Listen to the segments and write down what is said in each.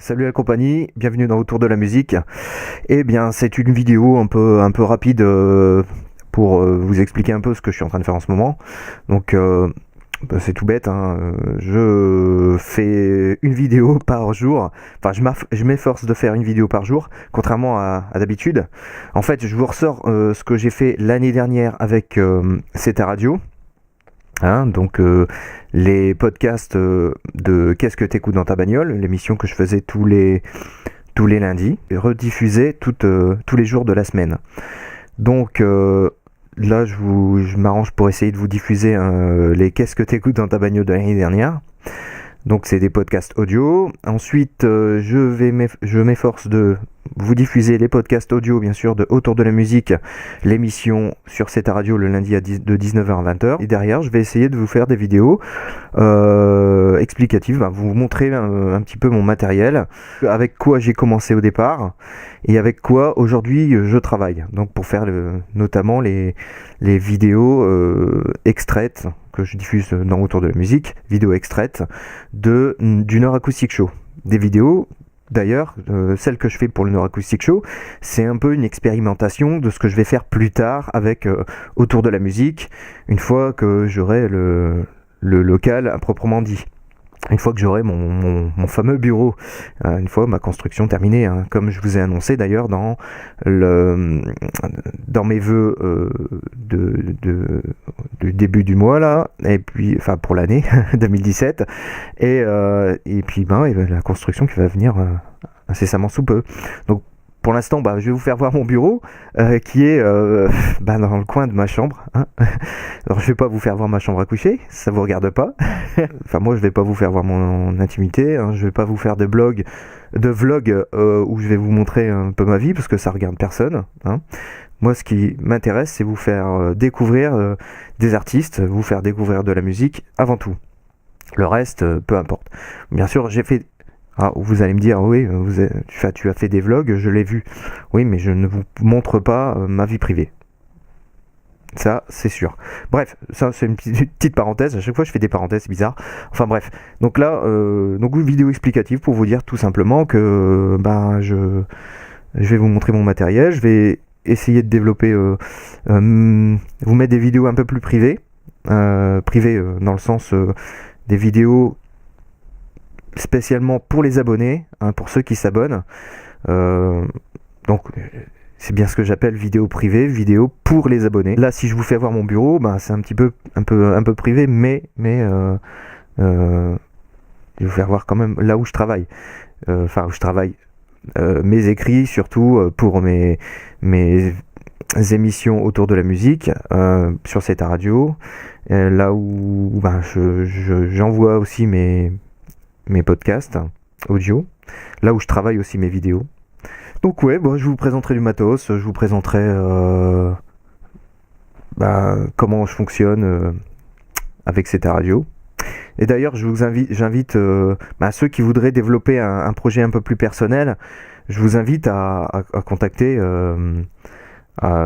Salut la compagnie, bienvenue dans Autour de la musique. Eh bien, c'est une vidéo un peu rapide pour vous expliquer un peu ce que je suis en train de faire en ce moment. Donc, c'est tout bête, hein. Je fais une vidéo par jour. Enfin, je m'efforce de faire une vidéo par jour, contrairement à d'habitude. En fait, je vous ressors ce que j'ai fait l'année dernière avec CETA Radio. Hein, donc les podcasts de Qu'est-ce que t'écoutes dans ta bagnole, l'émission que je faisais tous les lundis, rediffusée tous les jours de la semaine. Donc là je m'arrange pour essayer de vous diffuser les Qu'est-ce que t'écoutes dans ta bagnole de l'année dernière. Donc c'est des podcasts audio. Ensuite je m'efforce de vous diffuser les podcasts audio, bien sûr, de Autour de la musique, l'émission sur CETA Radio le lundi de 19h à 20h. Et derrière, je vais essayer de vous faire des vidéos explicatives, vous montrer un petit peu mon matériel, avec quoi j'ai commencé au départ et avec quoi aujourd'hui je travaille. Donc pour faire notamment les vidéos extraites que je diffuse dans Autour de la musique, vidéos extraites d'une heure acoustique show. Des vidéos. D'ailleurs, celle que je fais pour le Nord Acoustic Show, c'est un peu une expérimentation de ce que je vais faire plus tard avec Autour de la musique, une fois que j'aurai le local à proprement dit. Une fois que j'aurai mon fameux bureau, une fois ma construction terminée, hein, comme je vous ai annoncé d'ailleurs dans mes vœux du début du mois là, et puis enfin pour l'année 2017, et puis la construction qui va venir incessamment sous peu. Donc pour l'instant, je vais vous faire voir mon bureau qui est dans le coin de ma chambre. Hein. Alors, je vais pas vous faire voir ma chambre à coucher, ça vous regarde pas. Enfin, moi, je vais pas vous faire voir mon intimité. Hein. Je vais pas vous faire de vlog où je vais vous montrer un peu ma vie parce que ça regarde personne. Hein. Moi, ce qui m'intéresse, c'est vous faire découvrir des artistes, vous faire découvrir de la musique avant tout. Le reste, peu importe. Bien sûr, j'ai fait. Ah, vous allez me dire, oui, tu as fait des vlogs, je l'ai vu. Oui, mais je ne vous montre pas ma vie privée. Ça, c'est sûr. Bref, ça c'est une petite parenthèse. À chaque fois, je fais des parenthèses, c'est bizarre. Enfin bref. Donc là, une vidéo explicative pour vous dire tout simplement que je vais vous montrer mon matériel. Je vais essayer de développer, vous mettre des vidéos un peu plus privées. Privées dans le sens des vidéos spécialement pour les abonnés, hein, pour ceux qui s'abonnent. Donc c'est bien ce que j'appelle vidéo privée, vidéo pour les abonnés. Là, si je vous fais voir mon bureau, c'est un peu privé, mais je vais vous faire voir quand même là où je travaille. Où je travaille. Mes écrits, surtout pour mes émissions autour de la musique sur CETA Radio. Là où j'envoie aussi mes podcasts audio, là où je travaille aussi mes vidéos. Donc je vous présenterai du matos, je vous présenterai comment je fonctionne avec CETA Radio. Et d'ailleurs, j'invite ceux qui voudraient développer un projet un peu plus personnel, je vous invite à contacter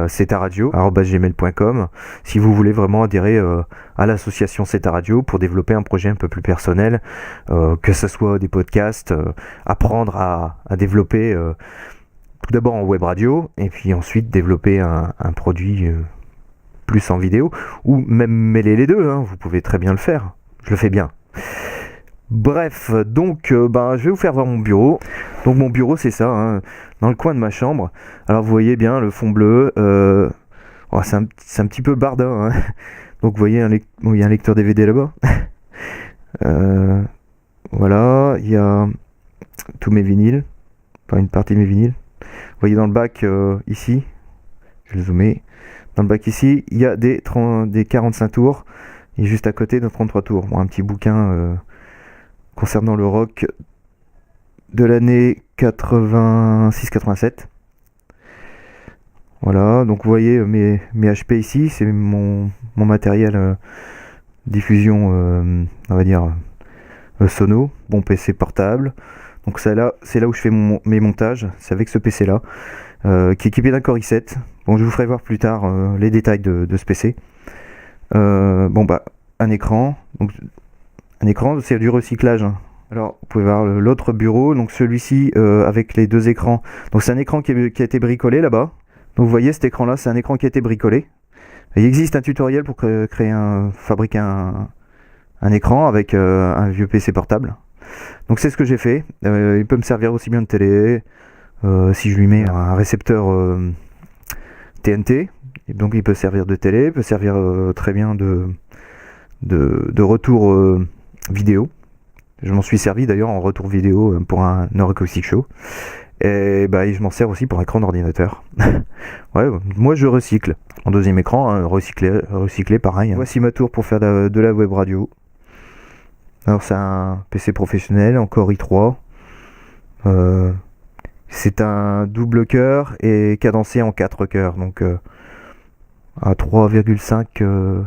CETA Radio@gmail.com si vous voulez vraiment adhérer à l'association CETA Radio pour développer un projet un peu plus personnel, que ce soit des podcasts, apprendre à développer tout d'abord en web radio et puis ensuite développer un produit plus en vidéo, ou même mêler les deux, hein, vous pouvez très bien le faire, je le fais bien. Bref, donc je vais vous faire voir mon bureau. Donc mon bureau c'est ça, hein, dans le coin de ma chambre. Alors vous voyez bien le fond bleu, c'est un petit peu bardin. Hein. Donc vous voyez il y a un lecteur DVD là-bas. Voilà, il y a tous mes vinyles, enfin une partie de mes vinyles. Vous voyez dans le bac ici, je vais le zoomer. Dans le bac ici, il y a des 45 tours et juste à côté de 33 tours. Un petit bouquin concernant le rock de l'année 86-87. Voilà, donc vous voyez mes HP ici, c'est mon matériel diffusion, on va dire sono, bon PC portable. Donc c'est là où je fais mes montages, c'est avec ce PC là, qui est équipé d'un Core i7. Bon, je vous ferai voir plus tard les détails de ce PC. Un écran, donc un écran, c'est du recyclage. Hein. Alors, vous pouvez voir l'autre bureau, donc celui-ci avec les deux écrans. Donc c'est un écran qui a été bricolé là-bas. Donc vous voyez cet écran-là, c'est un écran qui a été bricolé. Et il existe un tutoriel pour fabriquer un écran avec un vieux PC portable. Donc c'est ce que j'ai fait. Il peut me servir aussi bien de télé, si je lui mets un récepteur TNT. Et donc il peut servir de télé, il peut servir très bien de retour vidéo. Je m'en suis servi d'ailleurs en retour vidéo pour un Neuroacoustic Show. Et bah, je m'en sers aussi pour écran d'ordinateur. Ouais, moi je recycle. En deuxième écran, hein, recycler pareil. Voici ma tour pour faire de la web radio. Alors c'est un PC professionnel, encore i3. C'est un double cœur et cadencé en 4 cœurs. Donc à 3,5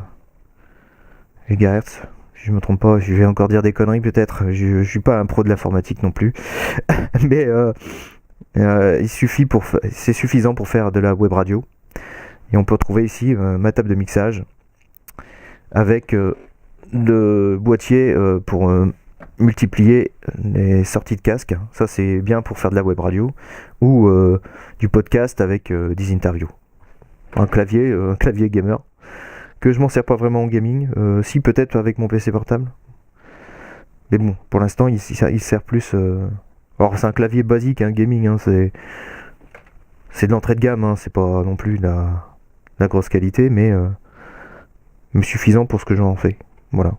GHz. Si je me trompe pas, je vais encore dire des conneries peut-être. Je suis pas un pro de l'informatique non plus. Mais c'est suffisant pour faire de la web radio. Et on peut retrouver ici ma table de mixage avec le boîtier pour multiplier les sorties de casque. Ça c'est bien pour faire de la web radio ou du podcast avec des interviews. Un clavier gamer que je m'en sers pas vraiment en gaming. Si peut-être avec mon PC portable. Mais bon, pour l'instant il sert plus. Alors c'est un clavier basique, un gaming. Hein, c'est de l'entrée de gamme. Hein, c'est pas non plus de la grosse qualité, mais suffisant pour ce que j'en fais. Voilà.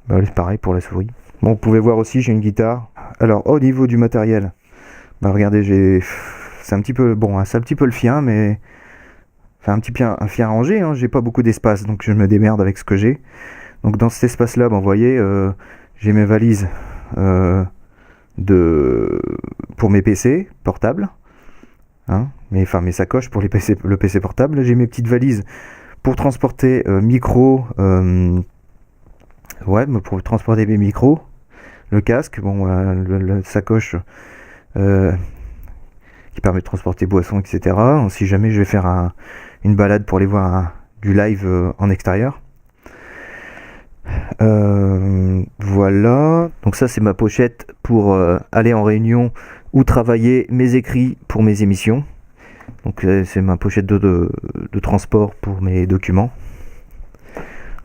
Bah, c'est pareil pour la souris. Bon, vous pouvez voir aussi, j'ai une guitare. Alors, au niveau du matériel, bah regardez, c'est un petit peu, bon, c'est un petit peu le fien, mais enfin un fien rangé. Hein, j'ai pas beaucoup d'espace, donc je me démerde avec ce que j'ai. Donc dans cet espace-là, bah, vous voyez, j'ai mes valises pour mes PC portables. Hein, mes sacoches pour le PC portable. J'ai mes petites valises pour transporter micro. Pour transporter mes micros, le casque, bon, la sacoche qui permet de transporter boissons, etc. Si jamais je vais faire une balade pour aller voir du live en extérieur. Voilà, donc ça c'est ma pochette pour aller en réunion ou travailler mes écrits pour mes émissions. Donc c'est ma pochette de transport pour mes documents.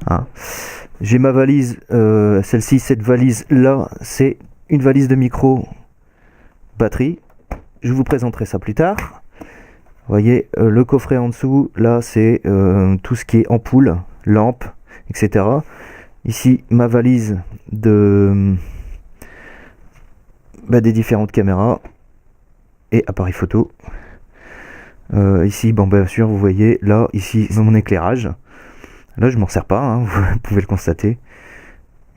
Hein. J'ai ma valise, cette valise là, c'est une valise de micro batterie. Je vous présenterai ça plus tard. Vous voyez, le coffret en dessous, là c'est tout ce qui est ampoule, lampe, etc. Ici, ma valise des différentes caméras et appareils photo. Ici, bon, bien sûr, vous voyez, là, ici, mon éclairage. Là, je m'en sers pas, hein, vous pouvez le constater.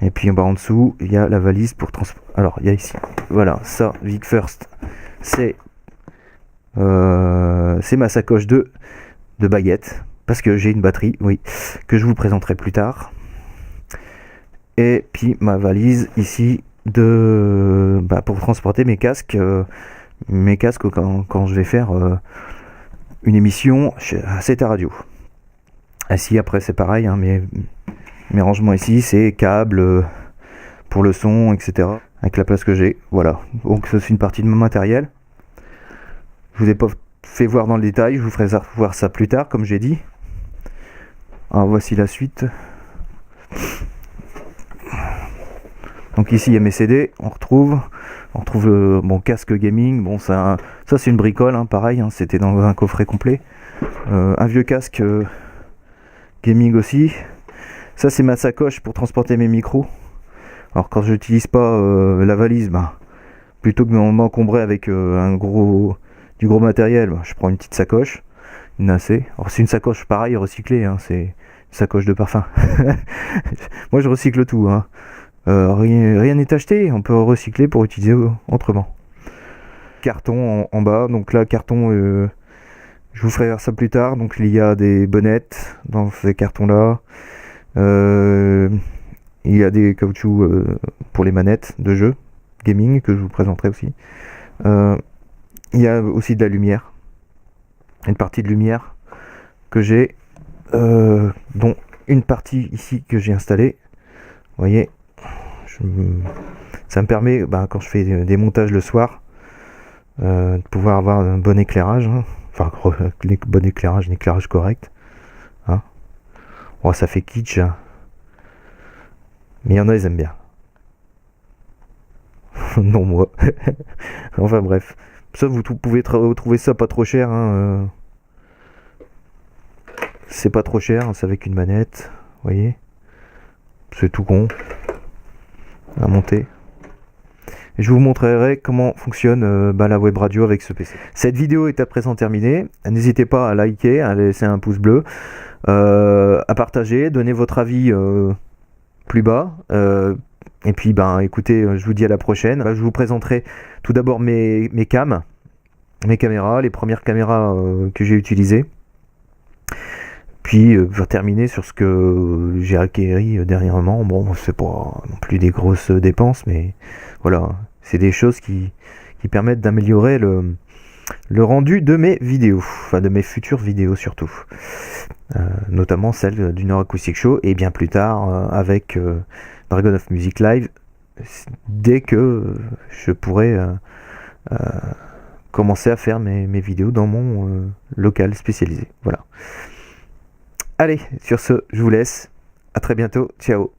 Et puis en dessous, il y a la valise pour transport. Alors, il y a ici, voilà, ça, Vic First, c'est ma sacoche de baguette, parce que j'ai une batterie, oui, que je vous présenterai plus tard. Et puis ma valise ici pour transporter mes casques quand je vais faire une émission à CT Radio. Ici après c'est pareil, hein, mes rangements ici c'est câbles pour le son, etc. Avec la place que j'ai, voilà. Donc c'est une partie de mon matériel. Je vous ai pas fait voir dans le détail, je vous ferai voir ça plus tard comme j'ai dit. Alors voici la suite. Donc ici il y a mes CD, on retrouve mon casque gaming. Bon ça c'est une bricole, hein, pareil, hein, c'était dans un coffret complet. Un vieux casque gaming aussi. Ça c'est ma sacoche pour transporter mes micros. Alors quand je n'utilise pas la valise, plutôt que de m'encombrer avec du gros matériel, je prends une petite sacoche, une AC. Alors c'est une sacoche pareil recyclée, hein, c'est une sacoche de parfum. Moi je recycle tout, hein. Rien n'est acheté, on peut recycler pour utiliser autrement. Carton en bas, donc là carton, je vous ferai voir ça plus tard. Donc il y a des bonnettes dans ces cartons là, il y a des caoutchoucs pour les manettes de jeu gaming que je vous présenterai aussi. Il y a aussi de la lumière, une partie de lumière que j'ai, dont une partie ici que j'ai installée. Vous voyez, Ça me permet, quand je fais des montages le soir, de pouvoir avoir un bon éclairage, hein. Enfin, bon éclairage, un éclairage correct, hein. Oh, ça fait kitsch, hein. Mais il y en a, ils aiment bien. Non, moi. Enfin bref. Ça, vous pouvez trouver ça pas trop cher, hein. C'est pas trop cher, hein, c'est avec une manette, vous voyez. C'est tout con à monter. Et je vous montrerai comment fonctionne la web radio avec ce PC. Cette vidéo est à présent terminée. N'hésitez pas à liker, à laisser un pouce bleu, à partager, donner votre avis plus bas. Et puis écoutez, je vous dis à la prochaine. Je vous présenterai tout d'abord mes caméras, les premières caméras que j'ai utilisées. Puis pour terminer sur ce que j'ai acquéri dernièrement. Bon, c'est pas non plus des grosses dépenses, mais voilà, c'est des choses qui permettent d'améliorer le rendu de mes vidéos, enfin de mes futures vidéos surtout, notamment celle du Nord Acoustic Show, et bien plus tard avec Dragon of Music Live, dès que je pourrai commencer à faire mes vidéos dans mon local spécialisé. Voilà. Allez, sur ce, je vous laisse. À très bientôt. Ciao.